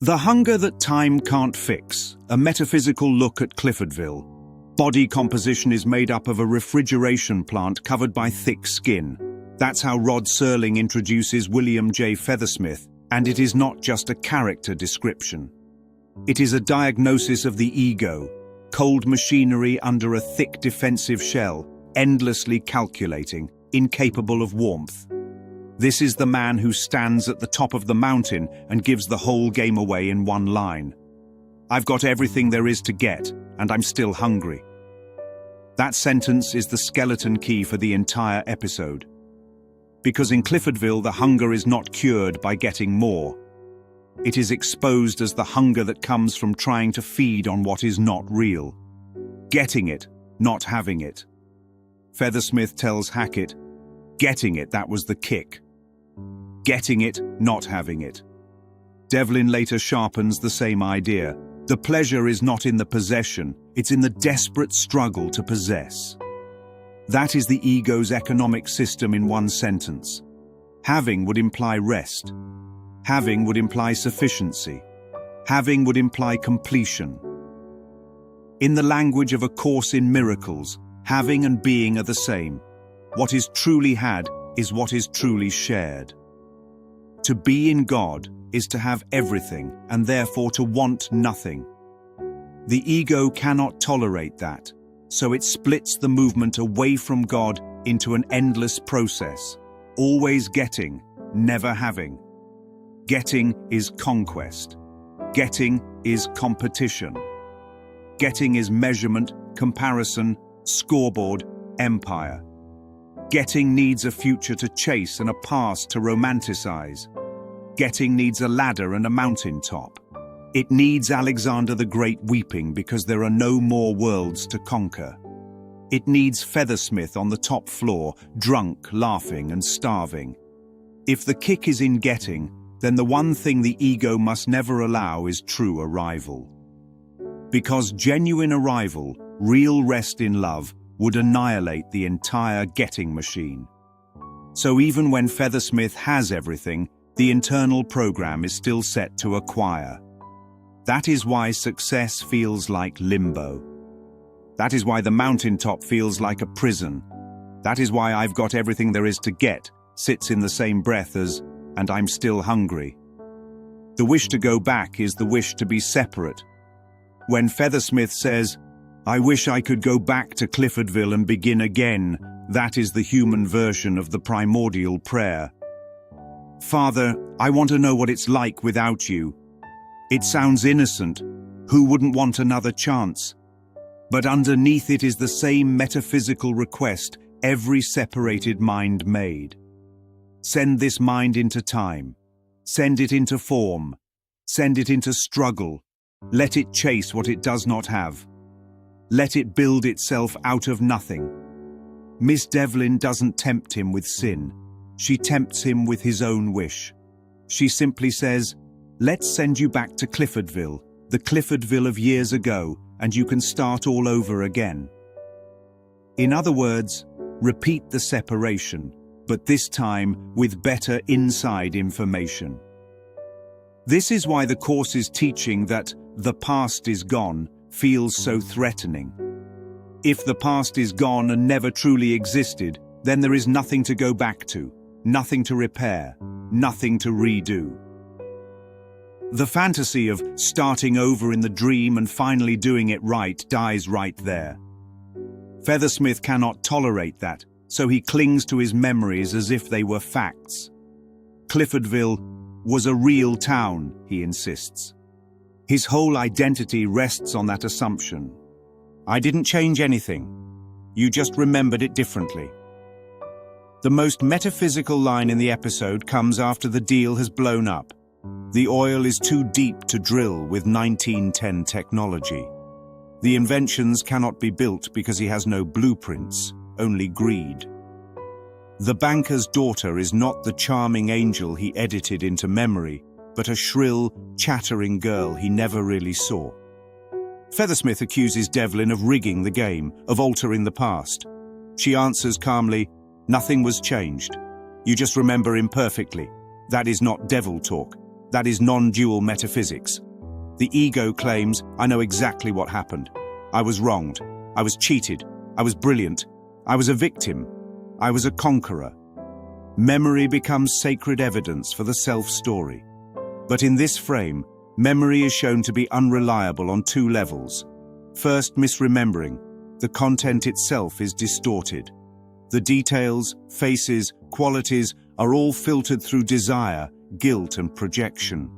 The hunger that time can't fix, a metaphysical look at Cliffordville. Body composition is made up of a refrigeration plant covered by thick skin. That's how Rod Serling introduces William J. Feathersmith, and it is not just a character description. It is a diagnosis of the ego, cold machinery under a thick defensive shell, endlessly calculating, incapable of warmth. This is the man who stands at the top of the mountain and gives the whole game away in one line. I've got everything there is to get, and I'm still hungry. That sentence is the skeleton key for the entire episode. Because in Cliffordville, the hunger is not cured by getting more. It is exposed as the hunger that comes from trying to feed on what is not real. Getting it, not having it. Feathersmith tells Hackett, getting it, that was the kick. Getting it, not having it. Devlin later sharpens the same idea. The pleasure is not in the possession, it's in the desperate struggle to possess. That is the ego's economic system in one sentence. Having would imply rest. Having would imply sufficiency. Having would imply completion. In the language of A Course in Miracles, having and being are the same. What is truly had is what is truly shared. To be in God is to have everything and therefore to want nothing. The ego cannot tolerate that, so it splits the movement away from God into an endless process, always getting, never having. Getting is conquest. Getting is competition. Getting is measurement, comparison, scoreboard, empire. Getting needs a future to chase and a past to romanticize. Getting needs a ladder and a mountaintop. It needs Alexander the Great weeping because there are no more worlds to conquer. It needs Feathersmith on the top floor, drunk, laughing and starving. If the kick is in getting, then the one thing the ego must never allow is true arrival. Because genuine arrival, real rest in love, would annihilate the entire getting machine. So even when Feathersmith has everything, the internal program is still set to acquire. That is why success feels like limbo. That is why the mountaintop feels like a prison. That is why I've got everything there is to get sits in the same breath as, and I'm still hungry. The wish to go back is the wish to be separate. When Feathersmith says, I wish I could go back to Cliffordville and begin again, that is the human version of the primordial prayer. Father, I want to know what it's like without you. It sounds innocent. Who wouldn't want another chance? But underneath it is the same metaphysical request every separated mind made. Send this mind into time. Send it into form. Send it into struggle. Let it chase what it does not have. Let it build itself out of nothing. Miss Devlin doesn't tempt him with sin. She tempts him with his own wish. She simply says, let's send you back to Cliffordville, the Cliffordville of years ago, and you can start all over again. In other words, repeat the separation, but this time with better inside information. This is why the Course is teaching that the past is gone feels so threatening. If the past is gone and never truly existed, then there is nothing to go back to, nothing to repair, nothing to redo. The fantasy of starting over in the dream and finally doing it right dies right there. Feathersmith cannot tolerate that, so he clings to his memories as if they were facts. Cliffordville was a real town, he insists. His whole identity rests on that assumption. I didn't change anything. You just remembered it differently. The most metaphysical line in the episode comes after the deal has blown up. The oil is too deep to drill with 1910 technology. The inventions cannot be built because he has no blueprints, only greed. The banker's daughter is not the charming angel he edited into memory, but a shrill, chattering girl he never really saw. Feathersmith accuses Devlin of rigging the game, of altering the past. She answers calmly, nothing was changed. You just remember imperfectly. That is not devil talk. That is non-dual metaphysics. The ego claims, I know exactly what happened. I was wronged. I was cheated. I was brilliant. I was a victim. I was a conqueror. Memory becomes sacred evidence for the self-story. But in this frame, memory is shown to be unreliable on two levels. First, misremembering. The content itself is distorted. The details, faces, qualities are all filtered through desire, guilt, and projection.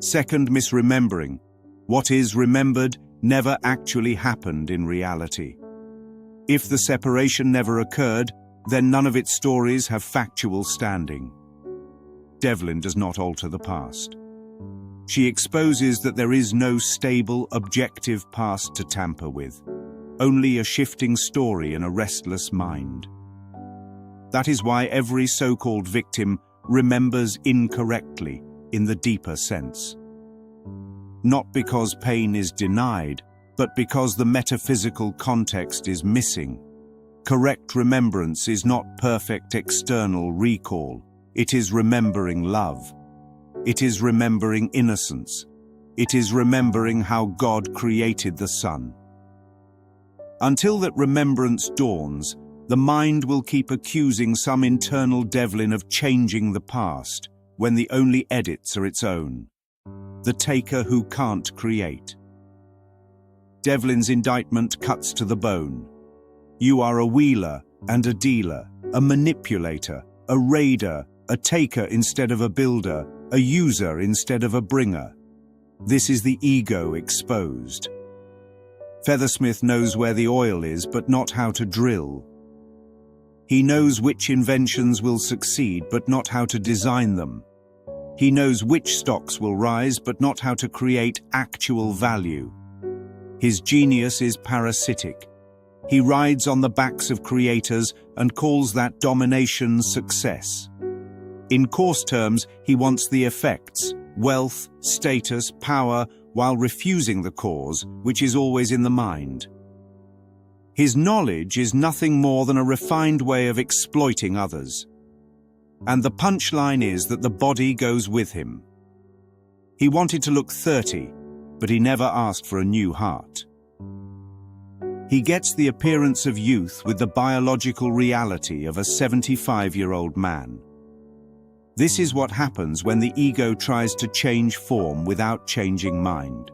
Second, misremembering. What is remembered never actually happened in reality. If the separation never occurred, then none of its stories have factual standing. Devlin does not alter the past. She exposes that there is no stable, objective past to tamper with, only a shifting story in a restless mind. That is why every so-called victim remembers incorrectly in the deeper sense. Not because pain is denied, but because the metaphysical context is missing. Correct remembrance is not perfect external recall. It is remembering love. It is remembering innocence. It is remembering how God created the sun. Until that remembrance dawns, the mind will keep accusing some internal Devlin of changing the past, when the only edits are its own. The taker who can't create. Devlin's indictment cuts to the bone. You are a wheeler and a dealer, a manipulator, a raider, a taker instead of a builder, a user instead of a bringer. This is the ego exposed. Feathersmith knows where the oil is, but not how to drill. He knows which inventions will succeed, but not how to design them. He knows which stocks will rise, but not how to create actual value. His genius is parasitic. He rides on the backs of creators and calls that domination success. In coarse terms, he wants the effects, wealth, status, power, while refusing the cause, which is always in the mind. His knowledge is nothing more than a refined way of exploiting others. And the punchline is that the body goes with him. He wanted to look 30, but he never asked for a new heart. He gets the appearance of youth with the biological reality of a 75-year-old man. This is what happens when the ego tries to change form without changing mind.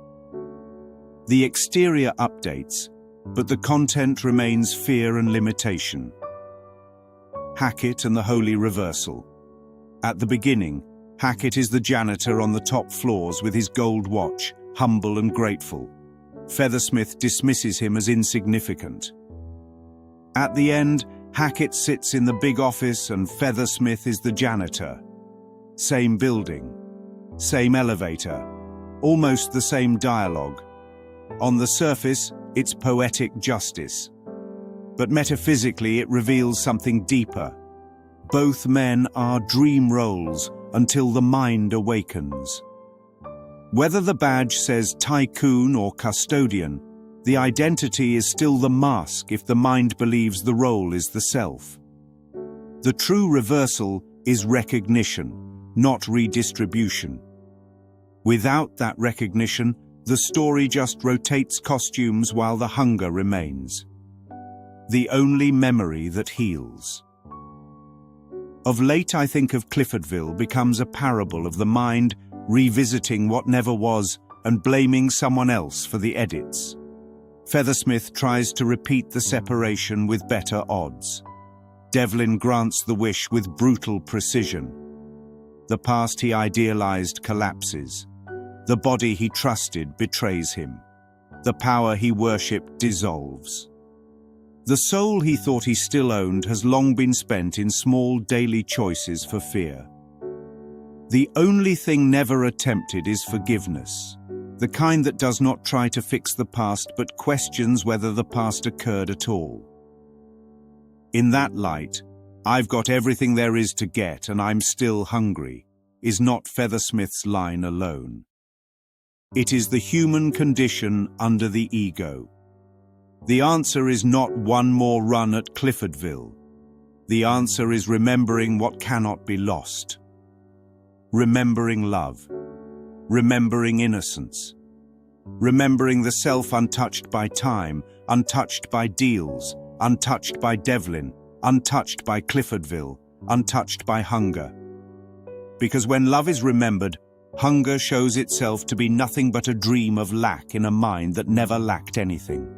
The exterior updates, but the content remains fear and limitation. Hackett and the Holy Reversal. At the beginning, Hackett is the janitor on the top floors with his gold watch, humble and grateful. Feathersmith dismisses him as insignificant. At the end, Hackett sits in the big office and Feathersmith is the janitor. Same building, same elevator, almost the same dialogue. On the surface, it's poetic justice. But metaphysically, it reveals something deeper. Both men are dream roles until the mind awakens. Whether the badge says tycoon or custodian, the identity is still the mask if the mind believes the role is the self. The true reversal is recognition, not redistribution. Without that recognition, the story just rotates costumes while the hunger remains. The only memory that heals. Of late, I think of Cliffordville becomes a parable of the mind revisiting what never was and blaming someone else for the edits. Feathersmith tries to repeat the separation with better odds. Devlin grants the wish with brutal precision. The past he idealized collapses. The body he trusted betrays him. The power he worshipped dissolves. The soul he thought he still owned has long been spent in small daily choices for fear. The only thing never attempted is forgiveness, the kind that does not try to fix the past but questions whether the past occurred at all. In that light, "I've got everything there is to get and I'm still hungry," is not Feathersmith's line alone. It is the human condition under the ego. The answer is not one more run at Cliffordville. The answer is remembering what cannot be lost. remembering love, remembering innocence, remembering the self untouched by time, untouched by deals, untouched by Devlin, untouched by Cliffordville, untouched by hunger. Because when love is remembered, hunger shows itself to be nothing but a dream of lack in a mind that never lacked anything.